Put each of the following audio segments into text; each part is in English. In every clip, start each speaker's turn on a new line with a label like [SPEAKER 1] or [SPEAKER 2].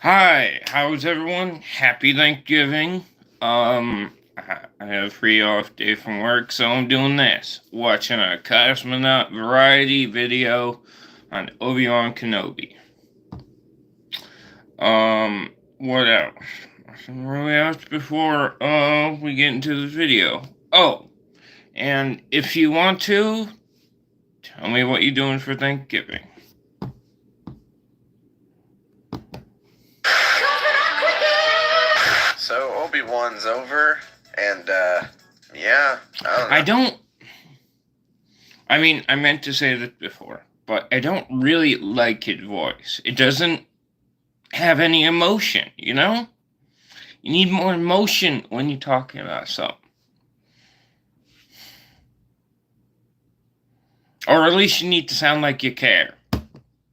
[SPEAKER 1] Hi, how's everyone? Happy Thanksgiving. I have a free off day from work, so I'm doing this. Watching a cosmonaut variety video on Obi-Wan Kenobi. What else? Nothing really else before we get into the video. Oh, and if you want to, tell me what you're doing for Thanksgiving.
[SPEAKER 2] So Obi-Wan's over, and yeah, I don't know.
[SPEAKER 1] I meant to say this before, but I don't really like his voice. It doesn't have any emotion, you know? You need more emotion when you're talking about something. Or at least you need to sound like you care.
[SPEAKER 2] I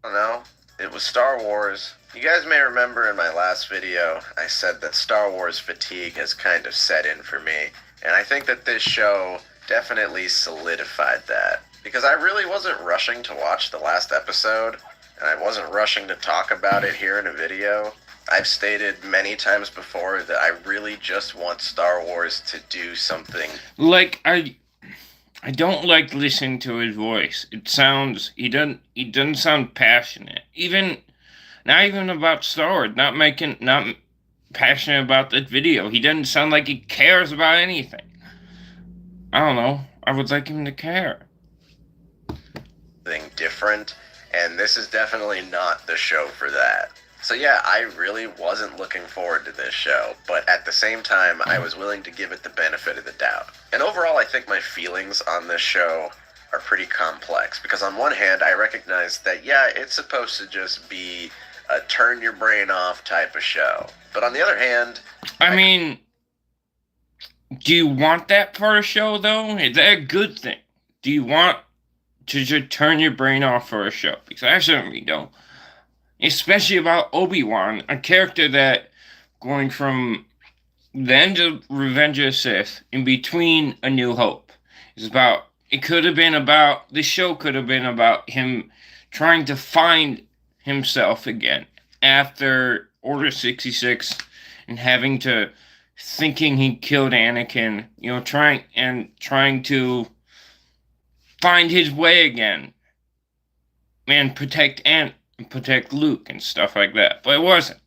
[SPEAKER 2] don't know. It was Star Wars. You guys may remember in my last video, I said that Star Wars fatigue has kind of set in for me, and I think that this show definitely solidified that. Because I really wasn't rushing to watch the last episode, and I wasn't rushing to talk about it here in a video. I've stated many times before that I really just want Star Wars to do something.
[SPEAKER 1] I don't like listening to his voice. He doesn't sound passionate. Not even about Star Wars, not passionate about this video. He doesn't sound like he cares about anything. I don't know. I would like him to care.
[SPEAKER 2] Thing different, and this is definitely not the show for that. So yeah, I really wasn't looking forward to this show, but at the same time, I was willing to give it the benefit of the doubt. And overall, I think my feelings on this show are pretty complex, because on one hand, I recognize that, yeah, it's supposed to just be a turn your brain off type of show. But on the other hand...
[SPEAKER 1] I mean, do you want that for a show, though? Is that a good thing? Do you want to just turn your brain off for a show? Because I certainly don't. Especially about Obi-Wan, a character that, going from the end of Revenge of the Sith, in between A New Hope, the show could have been about him trying to find himself again after Order 66 and thinking he killed Anakin, trying to find his way again and protect Luke and stuff like that. But it wasn't.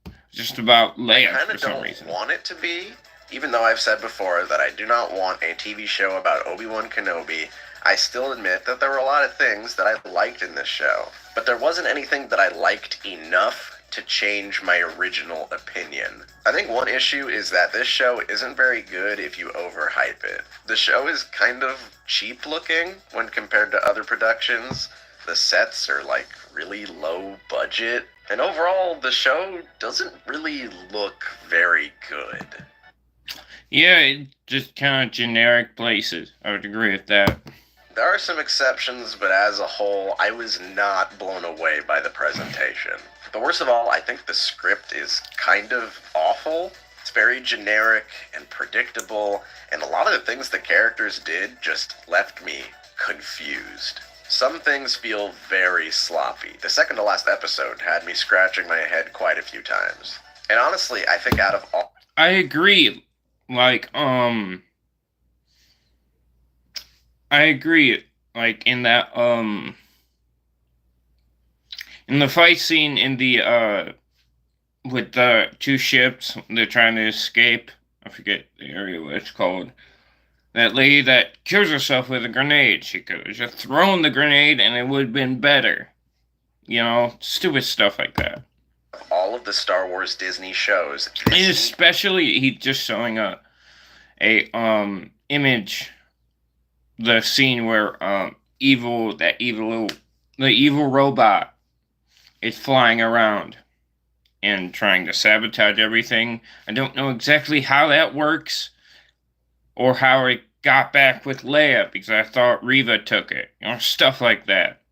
[SPEAKER 1] It was just about Leia for some reason.
[SPEAKER 2] I kind of don't want it to be, even though I've said before that I do not want a TV show about Obi-Wan Kenobi. I still admit that there were a lot of things that I liked in this show, but there wasn't anything that I liked enough to change my original opinion. I think one issue is that this show isn't very good if you overhype it. The show is kind of cheap looking when compared to other productions. The sets are like really low budget, and overall the show doesn't really look very good.
[SPEAKER 1] Yeah, it's just kind of generic places. I would agree with that.
[SPEAKER 2] There are some exceptions, but as a whole, I was not blown away by the presentation. But worst of all, I think the script is kind of awful. It's very generic and predictable, and a lot of the things the characters did just left me confused. Some things feel very sloppy. The second to last episode had me scratching my head quite a few times. And honestly, I think out of all...
[SPEAKER 1] I agree. In that, in the fight scene with the two ships, they're trying to escape. I forget the area what it's called. That lady that kills herself with a grenade. She could have just thrown the grenade and it would have been better. Stupid stuff like that.
[SPEAKER 2] All of the Star Wars Disney shows.
[SPEAKER 1] And especially he just showing a image, the scene where the evil robot is flying around and trying to sabotage everything. I don't know exactly how that works, or how it got back with Leia, because I thought Reva took it. Stuff like that.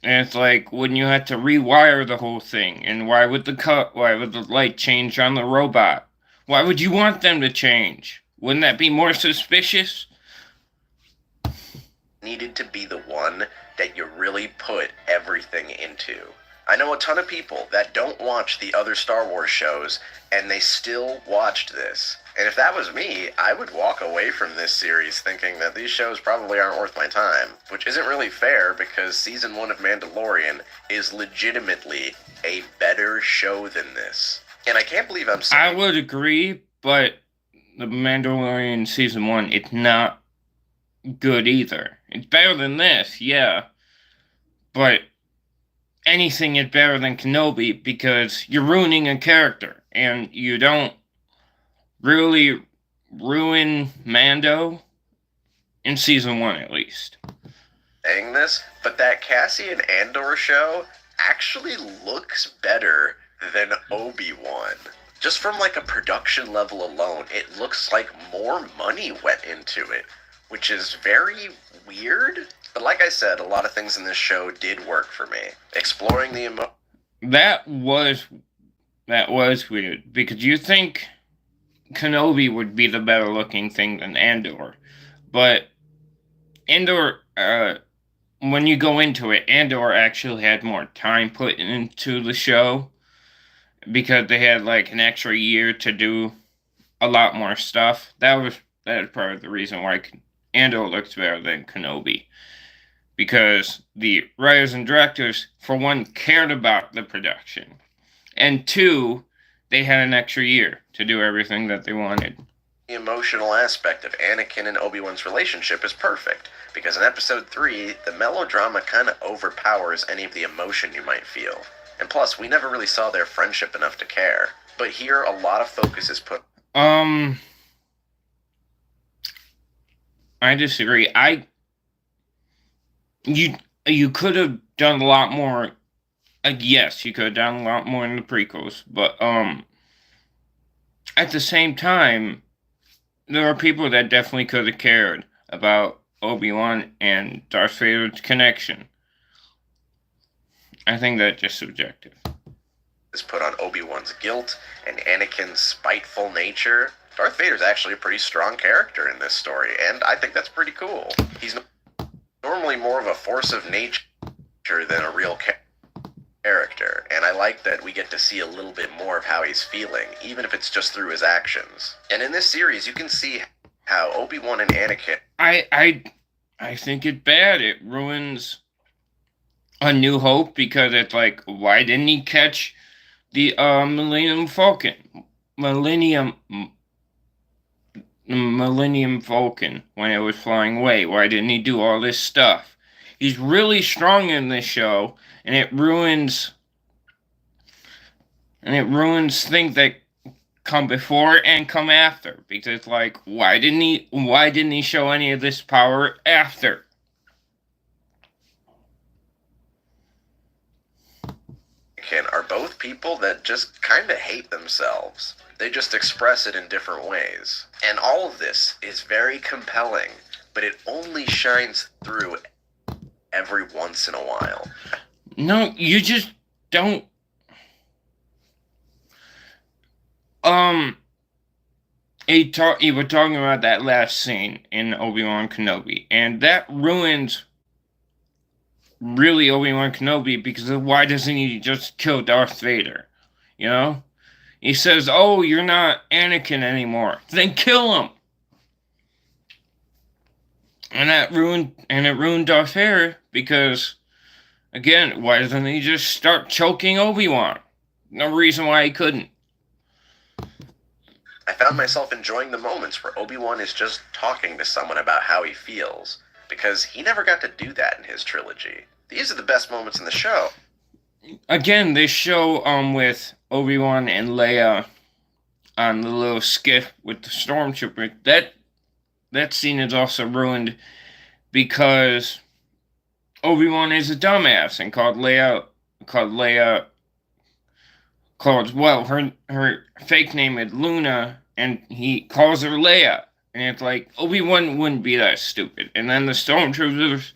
[SPEAKER 1] And it's like, wouldn't you have to rewire the whole thing? And why would the light change on the robot? Why would you want them to change? Wouldn't that be more suspicious?
[SPEAKER 2] Needed to be the one that you really put everything into. I know a ton of people that don't watch the other Star Wars shows, and they still watched this. And if that was me, I would walk away from this series thinking that these shows probably aren't worth my time, which isn't really fair because season 1 of Mandalorian is legitimately a better show than this. And I can't believe I'm saying...
[SPEAKER 1] I would agree, but the Mandalorian season 1, it's not good either. It's better than this, yeah, but anything is better than Kenobi because you're ruining a character, and you don't really ruin Mando in season 1 at least.
[SPEAKER 2] Saying this, but that Cassian Andor show actually looks better than Obi-Wan. Just from like a production level alone, it looks like more money went into it, which is very weird. But like I said, a lot of things in this show did work for me. Exploring the
[SPEAKER 1] That was weird, because you think Kenobi would be the better looking thing than Andor. But Andor, when you go into it, Andor actually had more time put into the show, because they had like an extra year to do a lot more stuff. That was part of the reason why Andor looks better than Kenobi. Because the writers and directors, for one, cared about the production. And two, they had an extra year to do everything that they wanted.
[SPEAKER 2] The emotional aspect of Anakin and Obi-Wan's relationship is perfect, because in episode 3, the melodrama kind of overpowers any of the emotion you might feel. And plus, we never really saw their friendship enough to care. But here, a lot of focus is put...
[SPEAKER 1] I disagree. You could have done a lot more. Yes, you could have done a lot more in the prequels, but at the same time, there are people that definitely could have cared about Obi-Wan and Darth Vader's connection. I think that's just subjective.
[SPEAKER 2] Is put on Obi-Wan's guilt and Anakin's spiteful nature. Darth Vader's actually a pretty strong character in this story, and I think that's pretty cool. He's normally more of a force of nature than a real character, and I like that we get to see a little bit more of how he's feeling, even if it's just through his actions. And in this series, you can see how Obi-Wan and Anakin...
[SPEAKER 1] I think it's bad. It ruins A New Hope, because it's like, why didn't he catch the Millennium Falcon when it was flying away? Why didn't he do all this stuff? He's really strong in this show, and it ruins things that come before and come after, because it's like, why didn't he show any of this power after?
[SPEAKER 2] Are both people that just kind of hate themselves. They just express it in different ways. And all of this is very compelling, but it only shines through every once in a while.
[SPEAKER 1] No, you just don't. You were talking about that last scene in Obi-Wan Kenobi, and that ruins really Obi-Wan Kenobi, because why doesn't he just kill Darth Vader? You know? He says, oh, you're not Anakin anymore. Then kill him! And it ruined Darth Vader, because, again, why doesn't he just start choking Obi-Wan? No reason why he couldn't.
[SPEAKER 2] I found myself enjoying the moments where Obi-Wan is just talking to someone about how he feels, because he never got to do that in his trilogy. These are the best moments in the show.
[SPEAKER 1] Again, this show with Obi-Wan and Leia on the little skiff with the stormtrooper, that scene is also ruined because Obi-Wan is a dumbass and her fake name is Luna, and he calls her Leia. And it's like, Obi-Wan wouldn't be that stupid. And then the stormtroopers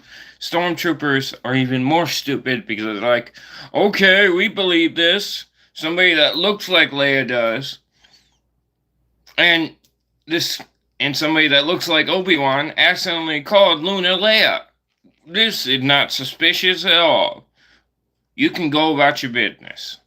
[SPEAKER 1] are even more stupid, because they're like, okay, we believe this. Somebody that looks like Leia does. And somebody that looks like Obi-Wan accidentally called Luna Leia. This is not suspicious at all. You can go about your business.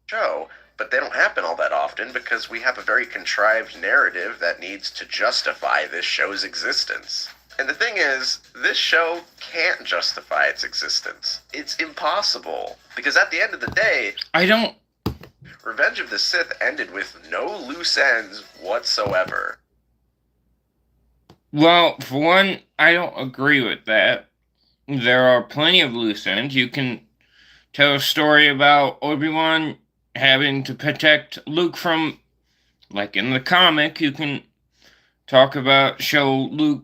[SPEAKER 2] Show, but they don't happen all that often because we have a very contrived narrative that needs to justify this show's existence. And the thing is, this show can't justify its existence. It's impossible. Because at the end of the day, Revenge of the Sith ended with no loose ends whatsoever.
[SPEAKER 1] Well, for one, I don't agree with that. There are plenty of loose ends. You can tell a story about Obi-Wan having to protect Luke from, like in the comic, you can show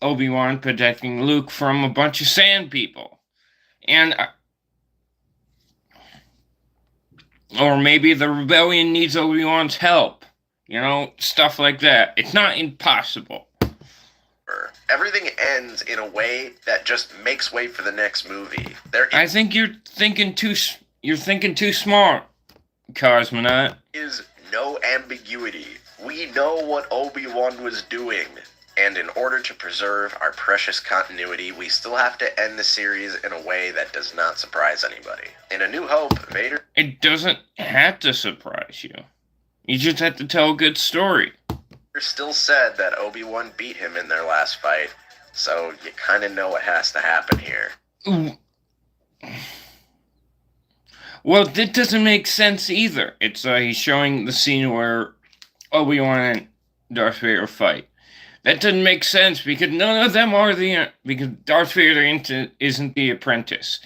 [SPEAKER 1] Obi-Wan protecting Luke from a bunch of sand people. And, or maybe the rebellion needs Obi-Wan's help. Stuff like that. It's not impossible.
[SPEAKER 2] Everything ends in a way that just makes way for the next movie.
[SPEAKER 1] I think you're thinking too smart, Cosmonaut.
[SPEAKER 2] Is no ambiguity. We know what Obi-Wan was doing. And in order to preserve our precious continuity, we still have to end the series in a way that does not surprise anybody. In A New Hope, Vader...
[SPEAKER 1] It doesn't have to surprise you. You just have to tell a good story.
[SPEAKER 2] Still said that Obi-Wan beat him in their last fight, so you kind of know what has to happen here.
[SPEAKER 1] Well, that doesn't make sense either. It's he's showing the scene where Obi-Wan and Darth Vader fight. That doesn't make sense because none of them are because Darth Vader isn't the apprentice.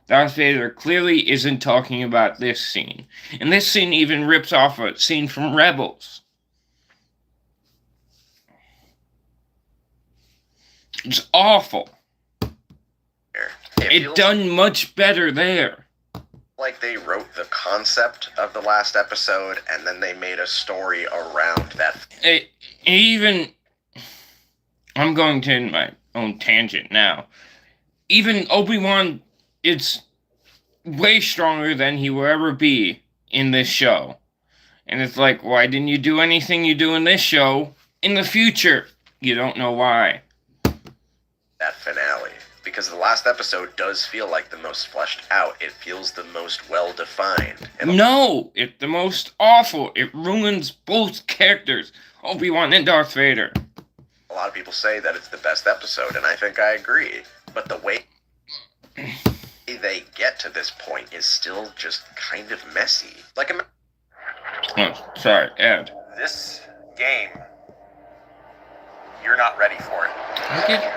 [SPEAKER 1] Darth Vader clearly isn't talking about this scene. And this scene even rips off a scene from Rebels. It's awful. It's done much better there.
[SPEAKER 2] Like they wrote the concept of the last episode and then they made a story around that.
[SPEAKER 1] I'm going to my own tangent now. Even Obi-Wan is way stronger than he will ever be in this show. And it's like, why didn't you do anything you do in this show in the future? You don't know why.
[SPEAKER 2] That finale. Because the last episode does feel like the most fleshed out. It feels the most well-defined.
[SPEAKER 1] No! It's the most awful. It ruins both characters, Obi-Wan and Darth Vader.
[SPEAKER 2] A lot of people say that it's the best episode, and I think I agree. But the way they get to this point is still just kind of messy.
[SPEAKER 1] Oh, sorry, Ed.
[SPEAKER 2] This game, you're not ready for it.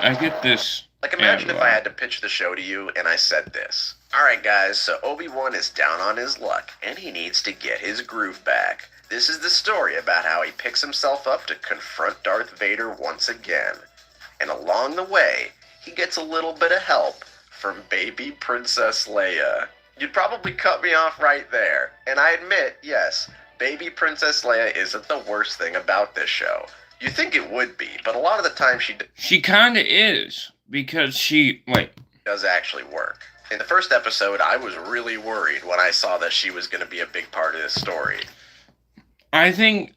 [SPEAKER 1] I get this.
[SPEAKER 2] Imagine if I had to pitch the show to you and I said this. Alright guys, so Obi-Wan is down on his luck, and he needs to get his groove back. This is the story about how he picks himself up to confront Darth Vader once again. And along the way, he gets a little bit of help from baby Princess Leia. You'd probably cut me off right there. And I admit, yes, baby Princess Leia isn't the worst thing about this show. You think it would be, but a lot of the time
[SPEAKER 1] she kinda is. Because
[SPEAKER 2] does actually work. In the first episode, I was really worried when I saw that she was going to be a big part of this story.
[SPEAKER 1] I think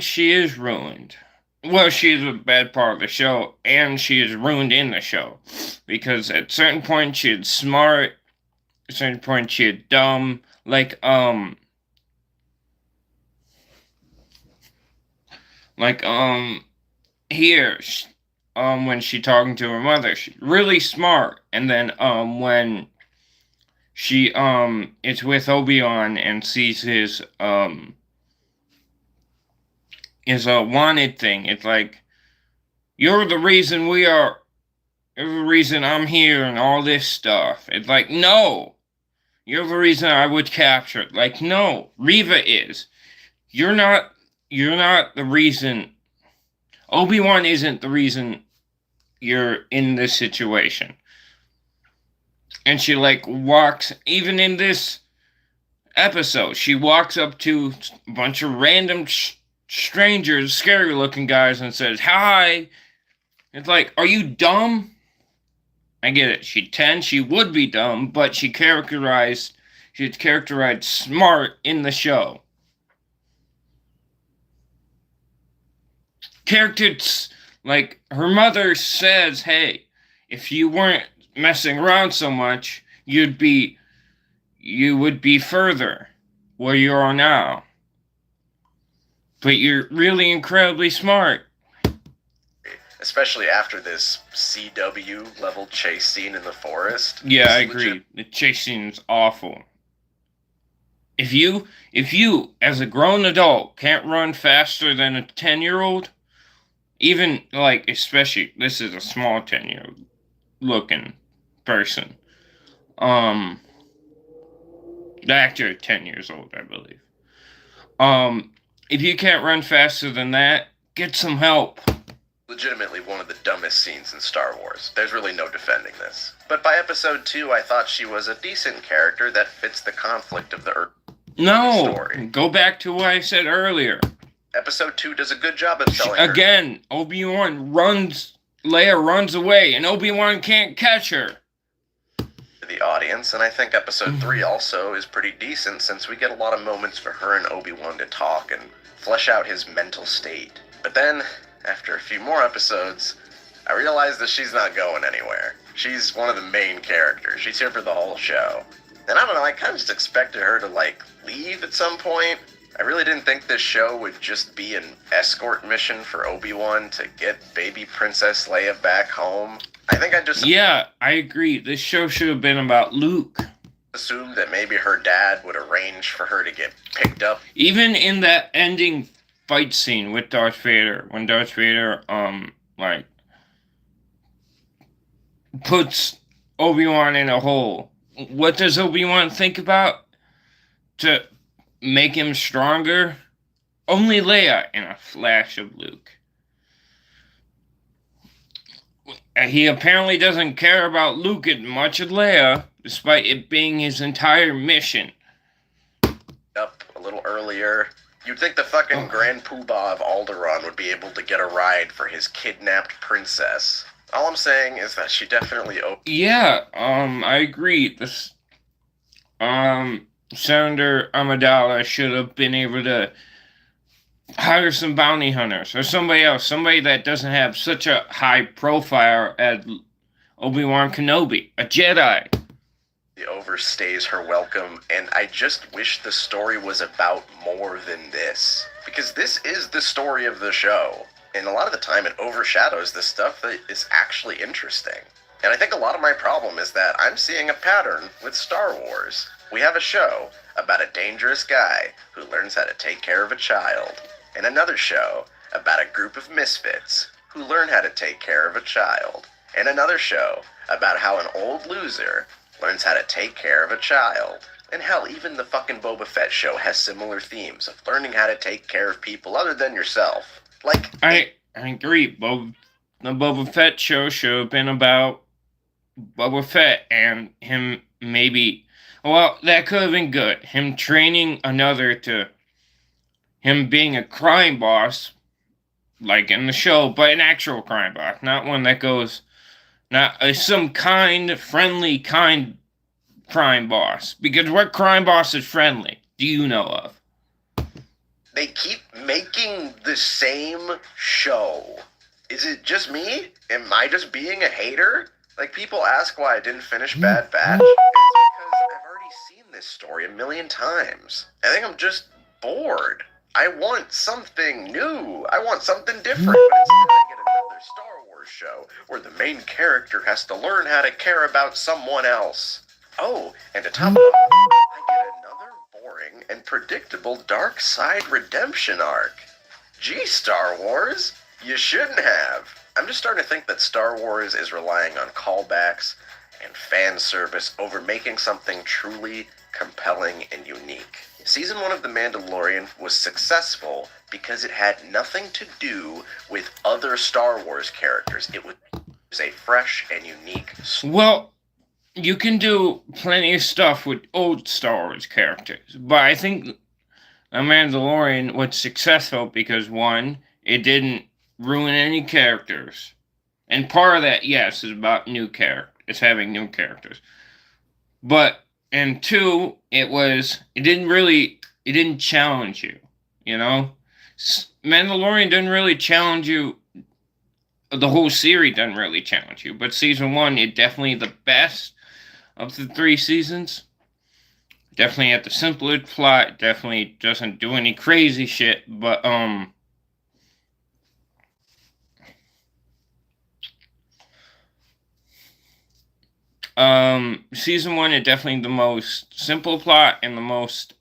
[SPEAKER 1] she is ruined. Well, she is a bad part of the show, and she is ruined in the show. Because at certain points she is smart, at certain points she is dumb. Here, when she talking to her mother, she's really smart. And then, when she, is with Obi-Wan and sees his, is a wanted thing, it's like, you're the reason you're the reason I'm here and all this stuff. It's like, no, you're the reason I would capture it. Like, no, Reva is. You're not the reason. Obi-Wan isn't the reason you're in this situation. And she walks, even in this episode, she walks up to a bunch of random strangers, scary looking guys, and says, hi. It's like, are you dumb? I get it. She's 10, she would be dumb, but she's characterized smart in the show. Characters, her mother says, hey, if you weren't messing around so much, you would be further where you are now. But you're really incredibly smart.
[SPEAKER 2] Especially after this CW level chase scene in the forest.
[SPEAKER 1] Yeah, I agree. The chase scene is awful. If you, as a grown adult, can't run faster than a 10-year-old, even, like, especially, this is a small 10-year-old looking person. The actor, 10 years old, I believe. If you can't run faster than that, get some help.
[SPEAKER 2] Legitimately one of the dumbest scenes in Star Wars. There's really no defending this. But by episode 2, I thought she was a decent character that fits the conflict of the story.
[SPEAKER 1] Go back to what I said earlier.
[SPEAKER 2] Episode 2 does a good job of selling her.
[SPEAKER 1] Again, Leia runs away, and Obi-Wan can't catch her.
[SPEAKER 2] The audience, and I think episode 3 also is pretty decent since we get a lot of moments for her and Obi-Wan to talk and flesh out his mental state. But then, after a few more episodes, I realized that she's not going anywhere. She's one of the main characters. She's here for the whole show. And I don't know, I kind of just expected her to, like, leave at some point. I really didn't think this show would just be an escort mission for Obi-Wan to get baby Princess Leia back home.
[SPEAKER 1] Yeah, I agree. This show should have been about Luke.
[SPEAKER 2] Assumed that maybe her dad would arrange for her to get picked up.
[SPEAKER 1] Even in that ending fight scene with Darth Vader, when Darth Vader, puts Obi-Wan in a hole, what does Obi-Wan think about to make him stronger? Only Leia and a flash of Luke. He apparently doesn't care about Luke as much as Leia, despite it being his entire mission.
[SPEAKER 2] Up a little earlier. You'd think the fucking Grand Poobah of Alderaan would be able to get a ride for his kidnapped princess. All I'm saying is that she definitely...
[SPEAKER 1] Yeah, I agree. This, Senator Amidala should have been able to hire some bounty hunters or somebody else, somebody that doesn't have such a high profile as Obi-Wan Kenobi, a Jedi.
[SPEAKER 2] He overstays her welcome, and I just wish the story was about more than this. Because this is the story of the show, and a lot of the time it overshadows the stuff that is actually interesting. And I think a lot of my problem is that I'm seeing a pattern with Star Wars. We have a show about a dangerous guy who learns how to take care of a child, and another show about a group of misfits who learn how to take care of a child, and another show about how an old loser learns how to take care of a child. And hell, even the fucking Boba Fett show has similar themes of learning how to take care of people other than yourself. Like,
[SPEAKER 1] I agree. The Boba Fett show should have been about Boba Fett and him maybe... Well, that could have been good. Him training another to... Him being a crime boss, like in the show, but an actual crime boss. Not one that goes... Not some friendly crime boss. Because what crime boss is friendly? Do you know of?
[SPEAKER 2] They keep making the same show. Is it just me? Am I just being a hater? Like, people ask why I didn't finish Bad Batch. It's because I've already seen this story a million times. I think I'm just bored. I want something new. I want something different. But instead I get another Star Wars show where the main character has to learn how to care about someone else. Oh, and to top it off, I get another boring and predictable dark side redemption arc. Gee, Star Wars, you shouldn't have. I'm just starting to think that Star Wars is relying on callbacks and fan service over making something truly compelling and unique. Season 1 of The Mandalorian was successful because it had nothing to do with other Star Wars characters. It was a fresh and unique story.
[SPEAKER 1] Well, you can do plenty of stuff with old Star Wars characters, but I think The Mandalorian was successful because, one, it didn't ruin any characters. And part of that, yes, is about it's having new characters. But, and two, it didn't challenge you, you know? Mandalorian didn't really challenge you the whole series doesn't really challenge you. But season 1 is definitely the best of the 3 seasons. Definitely had the simplest plot. Definitely doesn't do any crazy shit. But season 1 is definitely the most simple plot and the most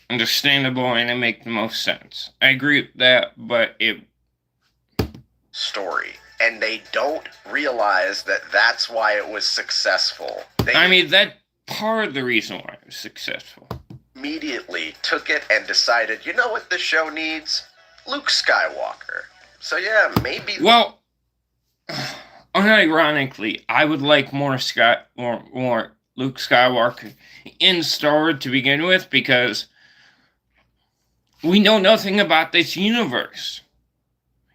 [SPEAKER 1] understandable, and it makes the most sense. I agree with that, but it
[SPEAKER 2] story, and they don't realize that that's why it was successful.
[SPEAKER 1] That part of the reason why it was successful.
[SPEAKER 2] Immediately took it and decided, you know what this show needs? Luke Skywalker. So yeah, maybe.
[SPEAKER 1] Well, unironically, I would like more Luke Skywalker in Star Wars to begin with, because we know nothing about this universe.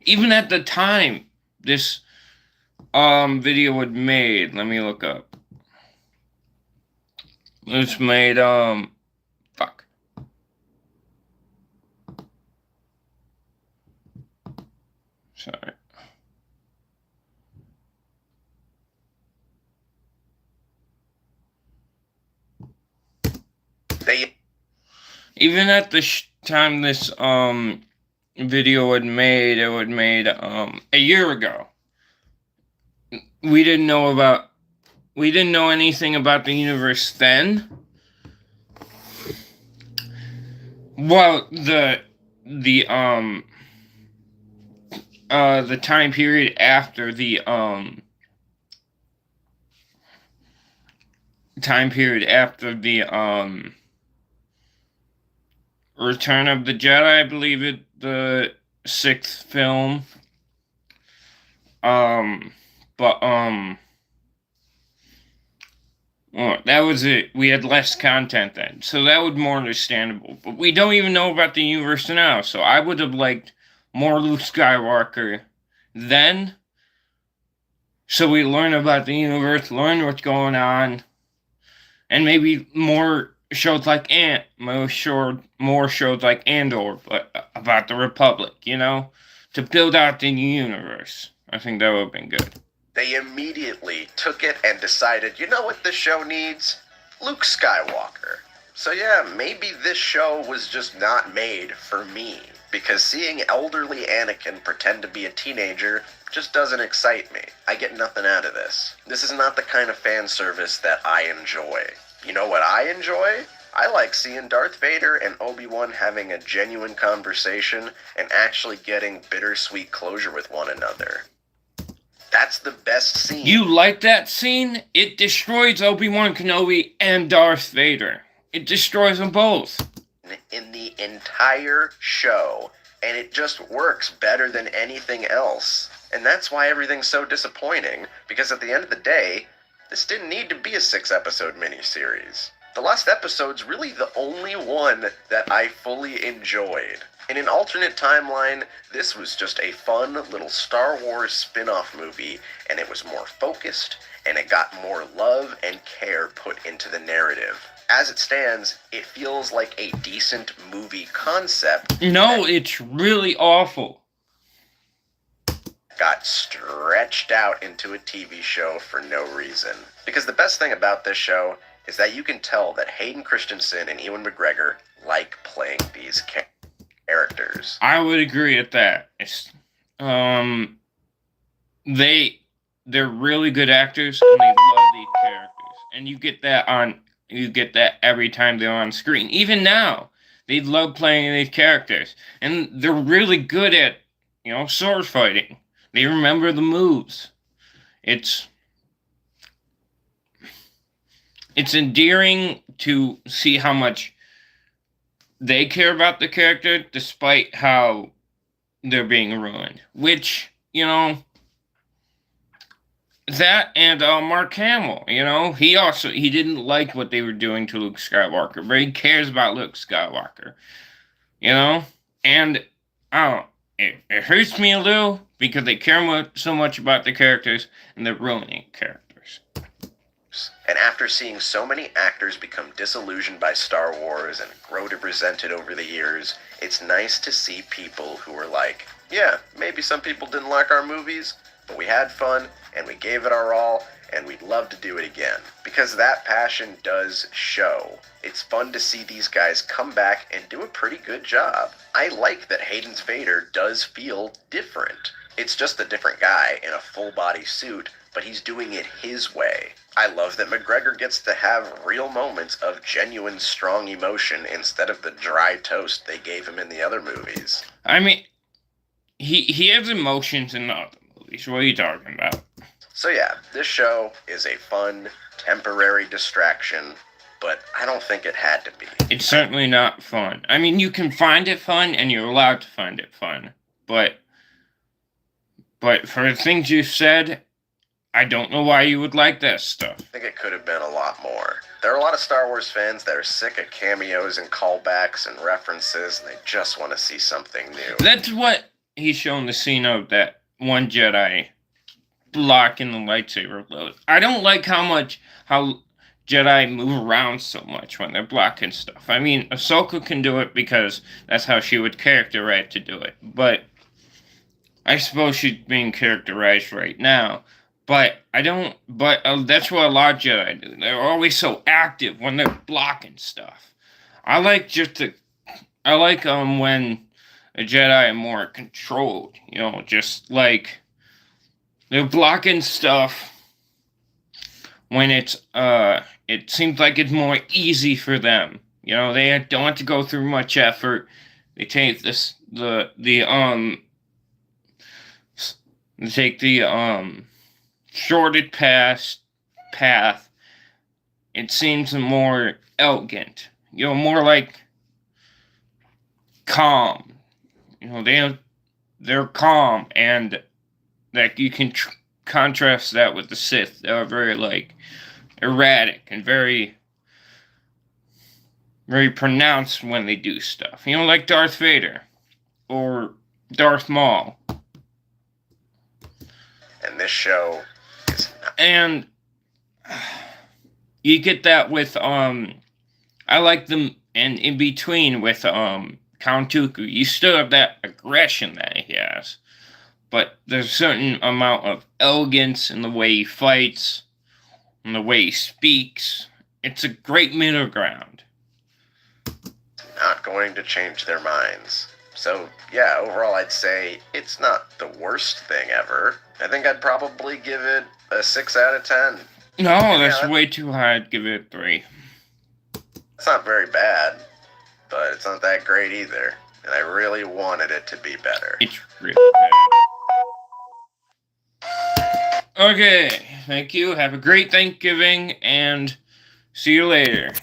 [SPEAKER 1] Even at the time this video was made, let me look up. It's made fuck. Sorry. Even at the time this video was made, it was made a year ago. We didn't know anything about the universe then. Well, the time period after the Return of the Jedi, I believe it, the 6th film. Well, that was it. We had less content then, so that was more understandable. But we don't even know about the universe now, so I would have liked more Luke Skywalker then, so we learn about the universe, learn what's going on, and maybe more shows like more shows like Andor, but about the Republic, to build out the universe. I think that would have been good.
[SPEAKER 2] They immediately took it and decided, you know what this show needs? Luke Skywalker. So yeah, maybe this show was just not made for me, because seeing elderly Anakin pretend to be a teenager just doesn't excite me. I get nothing out of this. This is not the kind of fan service that I enjoy. You know what I enjoy? I like seeing Darth Vader and Obi-Wan having a genuine conversation and actually getting bittersweet closure with one another. That's the best scene.
[SPEAKER 1] You like that scene? It destroys Obi-Wan Kenobi and Darth Vader. It destroys them both.
[SPEAKER 2] In the entire show, and it just works better than anything else. And that's why everything's so disappointing, because at the end of the day, this didn't need to be a 6-episode miniseries. The last episode's really the only one that I fully enjoyed. In an alternate timeline, this was just a fun little Star Wars spin-off movie, and it was more focused, and it got more love and care put into the narrative. As it stands, it feels like a decent movie concept.
[SPEAKER 1] No, it's really awful.
[SPEAKER 2] Got stretched out into a TV show for no reason. Because the best thing about this show is that you can tell that Hayden Christensen and Ewan McGregor like playing these characters.
[SPEAKER 1] I would agree with that. They're really good actors, and they love these characters, and you get that every time they're on screen. Even now, they love playing these characters, and they're really good at sword fighting. They remember the moves. It's endearing to see how much they care about the character despite how they're being ruined. Which, that and Mark Hamill, he didn't like what they were doing to Luke Skywalker, but he cares about Luke Skywalker, and it hurts me a little because they care so much about the characters and they're ruining characters.
[SPEAKER 2] And after seeing so many actors become disillusioned by Star Wars and grow to resent it over the years, it's nice to see people who are like, Yeah, maybe some people didn't like our movies, but we had fun, and we gave it our all, and we'd love to do it again. Because that passion does show. It's fun to see these guys come back and do a pretty good job. I like that Hayden's Vader does feel different. It's just a different guy in a full-body suit, but he's doing it his way. I love that McGregor gets to have real moments of genuine strong emotion instead of the dry toast they gave him in the other movies.
[SPEAKER 1] I mean, he has emotions in the other movies. What are you talking about?
[SPEAKER 2] So yeah, this show is a fun, temporary distraction, but I don't think it had to be.
[SPEAKER 1] It's certainly not fun. I mean, you can find it fun, and you're allowed to find it fun, but for the things you said, I don't know why you would like that stuff.
[SPEAKER 2] I think it could have been a lot more. There are a lot of Star Wars fans that are sick of cameos and callbacks and references, and they just want to see something new.
[SPEAKER 1] That's what he's shown the scene of that one Jedi blocking the lightsaber load. I don't like how Jedi move around so much when they're blocking stuff. I mean, Ahsoka can do it because that's how she would characterize to do it, but I suppose she's being characterized right now. But that's what a lot of Jedi do. They're always so active when they're blocking stuff. I like when a Jedi are more controlled. You know, just like they're blocking stuff when it seems like it's more easy for them. You know, they don't have to go through much effort. They take the shorted path. It seems more elegant. You know, more like calm. You know, they're calm, and that you can contrast that with the Sith. They're very like erratic and very, very pronounced when they do stuff. You know, like Darth Vader or Darth Maul.
[SPEAKER 2] And this show is not.
[SPEAKER 1] And you get that with I like them, and in between with Count Dooku, you still have that aggression that he has, but there's a certain amount of elegance in the way he fights, and the way he speaks. It's a great middle ground.
[SPEAKER 2] Not going to change their minds. So, yeah, overall I'd say it's not the worst thing ever. I think I'd probably give it a 6 out of 10.
[SPEAKER 1] No, that's way too high. I'd give it a 3.
[SPEAKER 2] It's not very bad, but it's not that great either. And I really wanted it to be better.
[SPEAKER 1] It's really bad. Okay, thank you. Have a great Thanksgiving, and see you later.